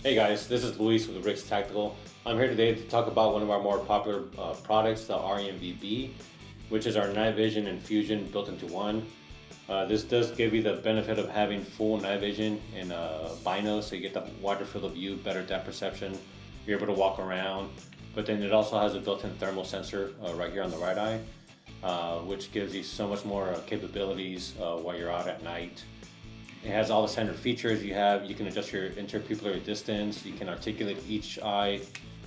Hey guys, this is Luis with RIX Tactical. I'm here today to talk about one of our more popular products, the RENV-B, which is our night vision and fusion built into one. This does give you the benefit of having full night vision in bino, so you get the wider field of view, better depth perception. You're able to walk around, but then it also has a built-in thermal sensor right here on the right eye, which gives you so much more capabilities while you're out at night. It has all the standard features you have. You can adjust your interpupillary distance. You can articulate each eye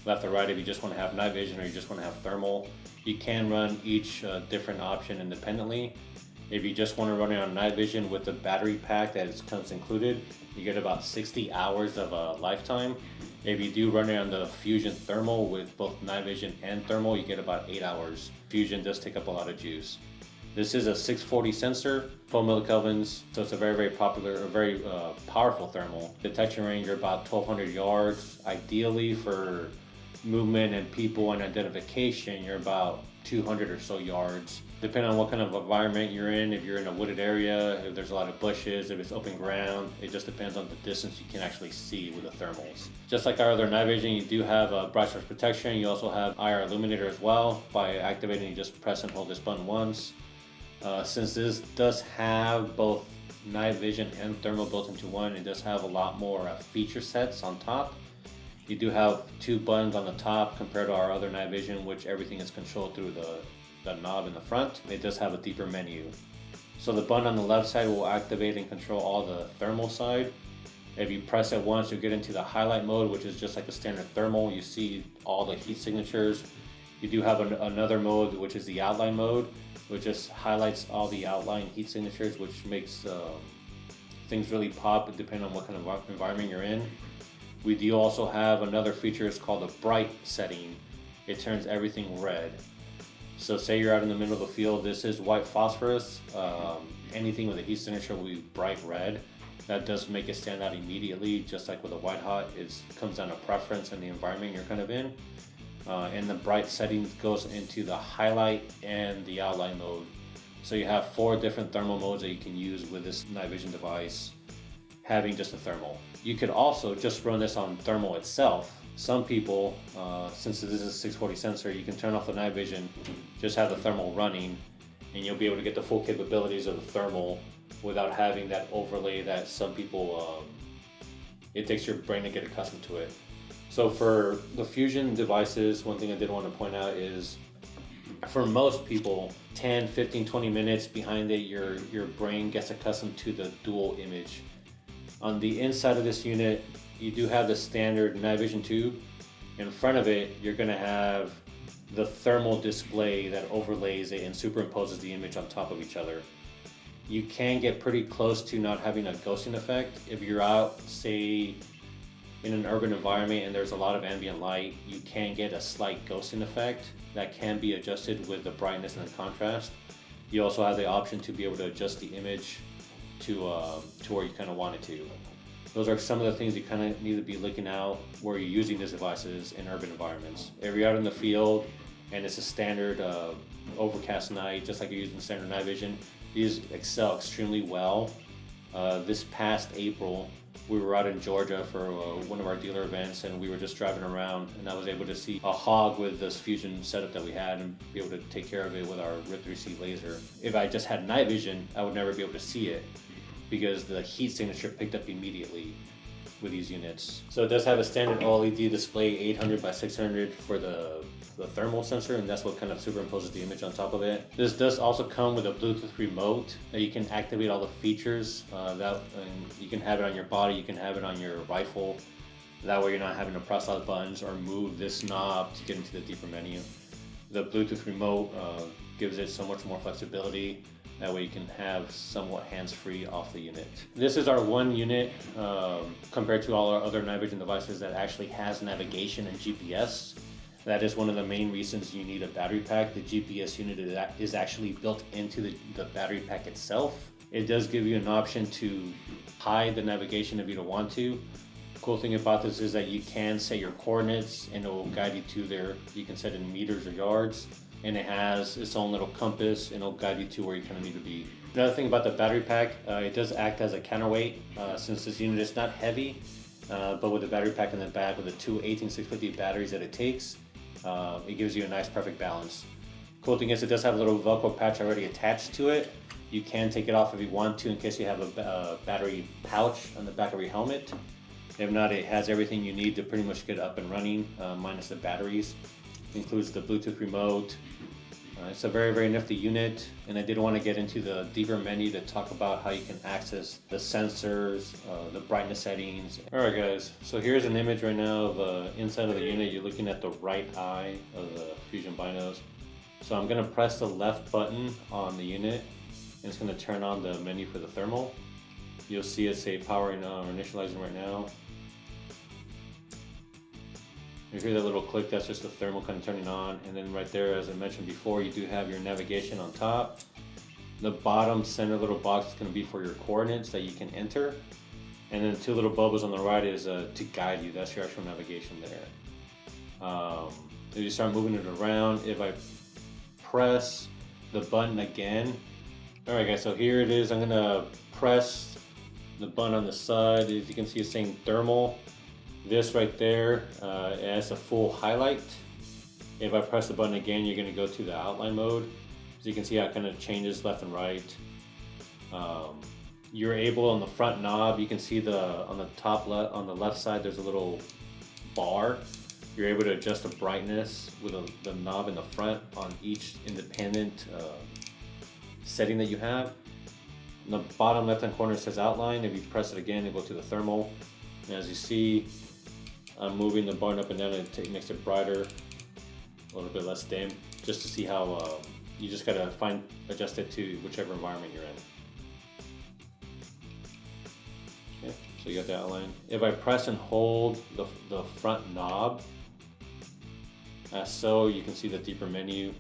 left or right if you just want to have night vision or you just want to have thermal. You can run each different option independently. If you just want to run it on night vision with the battery pack that comes included, you get about 60 hours of lifetime. If you do run it on the Fusion Thermal with both night vision and thermal, you get about 8 hours. Fusion does take up a lot of juice. This is a 640 sensor, 12 millikelvins, so it's a very popular, very powerful thermal. Detection range are about 1,200 yards. Ideally for movement and people and identification, you're about 200 or so yards. Depending on what kind of environment you're in, if you're in a wooded area, if there's a lot of bushes, if it's open ground, it just depends on the distance you can actually see with the thermals. Just like our other night vision, you do have a bright source protection. You also have IR illuminator as well. By activating, you just press and hold this button once. Since this does have both night vision and thermal built into one, it does have a lot more feature sets on top. You do have 2 buttons on the top compared to our other night vision, which everything is controlled through the knob in the front. It does have a deeper menu. So the button on the left side will activate and control all the thermal side. If you press it once, you get into the highlight mode, which is just like a standard thermal. You see all the heat signatures. You do have another mode, which is the outline mode, which just highlights all the outline heat signatures, which makes things really pop depending on what kind of environment you're in. We do also have another feature, it's called the bright setting. It turns everything red. So say you're out in the middle of the field, this is white phosphorus. Anything with a heat signature will be bright red. That does make it stand out immediately, just like with a white hot. It comes down to preference and the environment you're kind of in. And the bright settings goes into the highlight and the outline mode. So you have 4 different thermal modes that you can use with this night vision device, having just a thermal. You could also just run this on thermal itself. Some people, since this is a 640 sensor, you can turn off the night vision, just have the thermal running, and you'll be able to get the full capabilities of the thermal without having that overlay that some people, it takes your brain to get accustomed to it. So for the Fusion devices, one thing I did want to point out is for most people, 10, 15, 20 minutes behind it, your brain gets accustomed to the dual image. On the inside of this unit, you do have the standard night vision tube. In front of it, you're going to have the thermal display that overlays it and superimposes the image on top of each other. You can get pretty close to not having a ghosting effect. If you're out, say, in an urban environment and there's a lot of ambient light, you can get a slight ghosting effect that can be adjusted with the brightness and the contrast. You also have the option to be able to adjust the image to where you kind of want it to. Those are some of the things you kind of need to be looking out where you're using these devices in urban environments. If you're out in the field and it's a standard overcast night, just like you're using standard night vision, these excel extremely well. This past April, we were out in Georgia for one of our dealer events, and we were just driving around, and I was able to see a hog with this Fusion setup that we had and be able to take care of it with our RIP3C laser. If I just had night vision, I would never be able to see it because the heat signature picked up immediately with these units. So it does have a standard OLED display, 800 by 600 for the thermal sensor, and that's what kind of superimposes the image on top of it. This does also come with a Bluetooth remote that you can activate all the features. And you can have it on your body, you can have it on your rifle. That way you're not having to press all the buttons or move this knob to get into the deeper menu. The Bluetooth remote gives it so much more flexibility. That way you can have somewhat hands-free off the unit. This is our one unit compared to all our other night vision devices that actually has navigation and GPS. That is one of the main reasons you need a battery pack. The GPS unit is actually built into the battery pack itself. It does give you an option to hide the navigation if you don't want to. The cool thing about this is that you can set your coordinates and it will guide you to there. You can set in meters or yards, and it has its own little compass and it'll guide you to where you kind of need to be. Another thing about the battery pack, it does act as a counterweight. Since this unit is not heavy, but with the battery pack in the back with the two 18650 batteries that it takes, it gives you a nice perfect balance. Cool thing is it does have a little Velcro patch already attached to it. You can take it off if you want to in case you have a battery pouch on the back of your helmet. If not, it has everything you need to pretty much get up and running, minus the batteries. It includes the Bluetooth remote. It's a very, very nifty unit, and I did want to get into the deeper menu to talk about how you can access the sensors, the brightness settings. Alright guys, so here's an image right now of inside of the unit. You're looking at the right eye of the Fusion Binos. So I'm going to press the left button on the unit, and it's going to turn on the menu for the thermal. You'll see it say powering on or initializing right now. You hear that little click, that's just the thermal kind of turning on. And then right there, as I mentioned before, you do have your navigation on top. The bottom center little box is going to be for your coordinates that you can enter. And then the two little bubbles on the right is to guide you. That's your actual navigation there. If you start moving it around, if I press the button again. Alright guys, so here it is. I'm going to press the button on the side. As you can see, it's saying thermal. This right there has a full highlight. If I press the button again, you're going to go to the outline mode. So you can see how it kind of changes left and right. You're able on the front knob, you can see on the top left, on the left side, there's a little bar. You're able to adjust the brightness with the knob in the front on each independent setting that you have. In the bottom left hand corner it says outline. If you press it again, it goes to the thermal. And as you see, I'm moving the button up and down and it makes it brighter, a little bit less dim, just to see how you just gotta adjust it to whichever environment you're in. Okay, so you got the outline. If I press and hold the front knob, as so, you can see the deeper menu.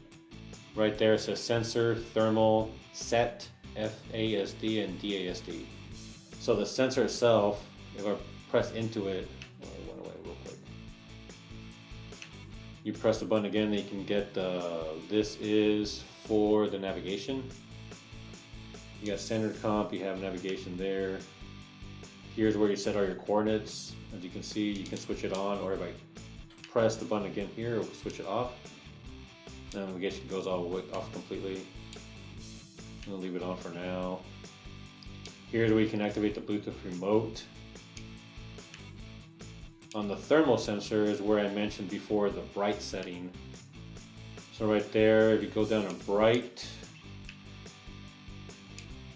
Right there it says sensor, thermal, set, FASD, and DASD. So the sensor itself, if I press into it, it went away real quick. You press the button again, and you can get this is for the navigation. You got standard comp, you have navigation there. Here's where you set all your coordinates. As you can see, you can switch it on, or if I press the button again here, it'll switch it off. And navigation goes all off completely. I'm gonna leave it on for now. Here's where you can activate the Bluetooth remote. On the thermal sensor is where I mentioned before the bright setting. So right there, if you go down to bright,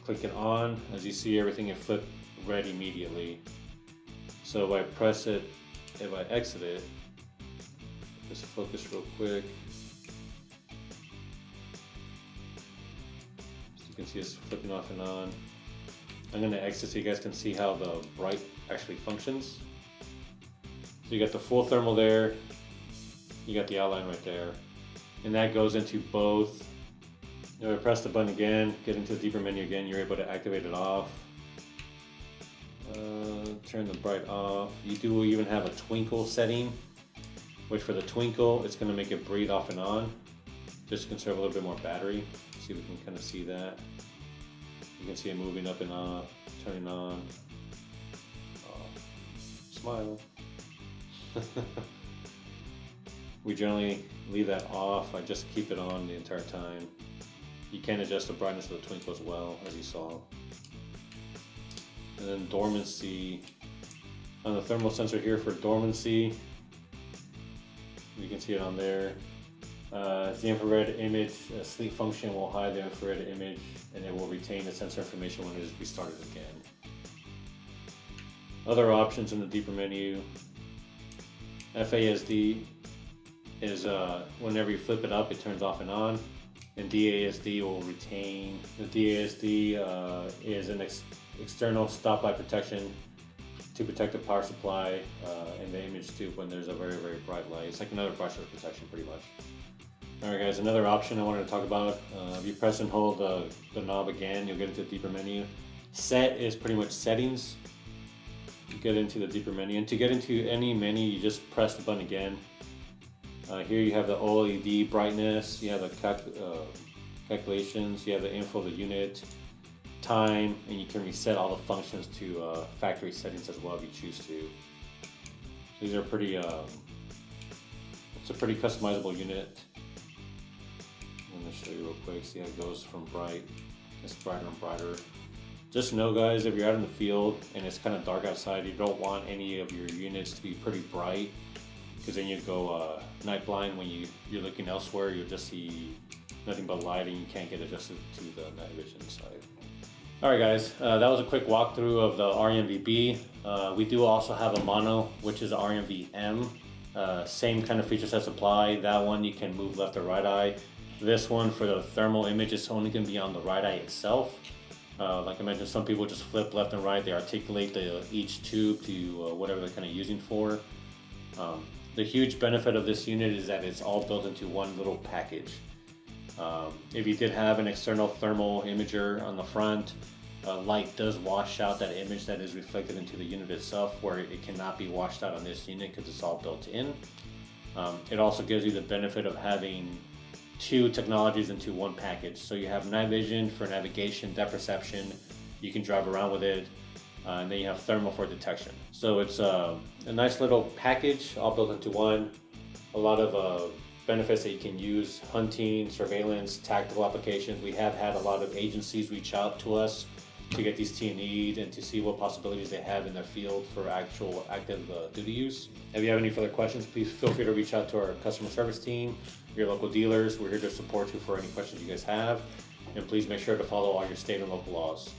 click it on, as you see everything will flip red immediately. So if I press it, if I exit it, just focus real quick. So you can see it's flipping off and on. I'm going to exit so you guys can see how the bright actually functions. So you got the full thermal there, you got the outline right there, and that goes into both. If I press the button again, get into the deeper menu again, you're able to activate it off. Turn the bright off. You do even have a twinkle setting, which for the twinkle, it's going to make it breathe off and on, just to conserve a little bit more battery. See if we can kind of see that. You can see it moving up and off, turning on. Smile. We generally leave that off. I just keep it on the entire time. You can adjust the brightness of the twinkle as well, as you saw. And then dormancy. On the thermal sensor here for dormancy, you can see it on there. It's the infrared image. Sleep function will hide the infrared image, and it will retain the sensor information when it is restarted again. Other options in the deeper menu. FASD is whenever you flip it up, it turns off and on, and DASD will retain. The DASD is an external stoplight protection to protect the power supply and the image tube when there's a very, very bright light. It's like another brushless protection pretty much. Alright guys, another option I wanted to talk about, if you press and hold the knob again, you'll get into the deeper menu. Set is pretty much settings. You get into the deeper menu, and to get into any menu, you just press the button again. Here you have the OLED brightness, you have the calculations, you have the info of the unit, time, and you can reset all the functions to factory settings as well if you choose to. These are pretty, it's a pretty customizable unit. I'm gonna show you real quick, see how it goes from bright, it's brighter and brighter. Just know guys, if you're out in the field and it's kind of dark outside, you don't want any of your units to be pretty bright, because then you go night blind. When you're looking elsewhere, you'll just see nothing but light and you can't get adjusted to the night vision side. Alright guys, that was a quick walkthrough of the RENV-B. We do also have a mono, which is RENV-M. Same kind of feature sets apply. That one you can move left or right eye. This one for the thermal image is only going to be on the right eye itself. Like I mentioned, some people just flip left and right. They articulate each tube to whatever they're kind of using for. The huge benefit of this unit is that it's all built into one little package. If you did have an external thermal imager on the front, light does wash out that image that is reflected into the unit itself, where it cannot be washed out on this unit because it's all built in. It also gives you the benefit of having two technologies into one package. So you have night vision for navigation, depth perception, you can drive around with it, and then you have thermal for detection. So it's a nice little package all built into one. A lot of benefits that you can use: hunting, surveillance, tactical applications. We have had a lot of agencies reach out to us to get these T&E'd and to see what possibilities they have in their field for actual active duty use. If you have any further questions, please feel free to reach out to our customer service team, your local dealers. We're here to support you for any questions you guys have. And please make sure to follow all your state and local laws.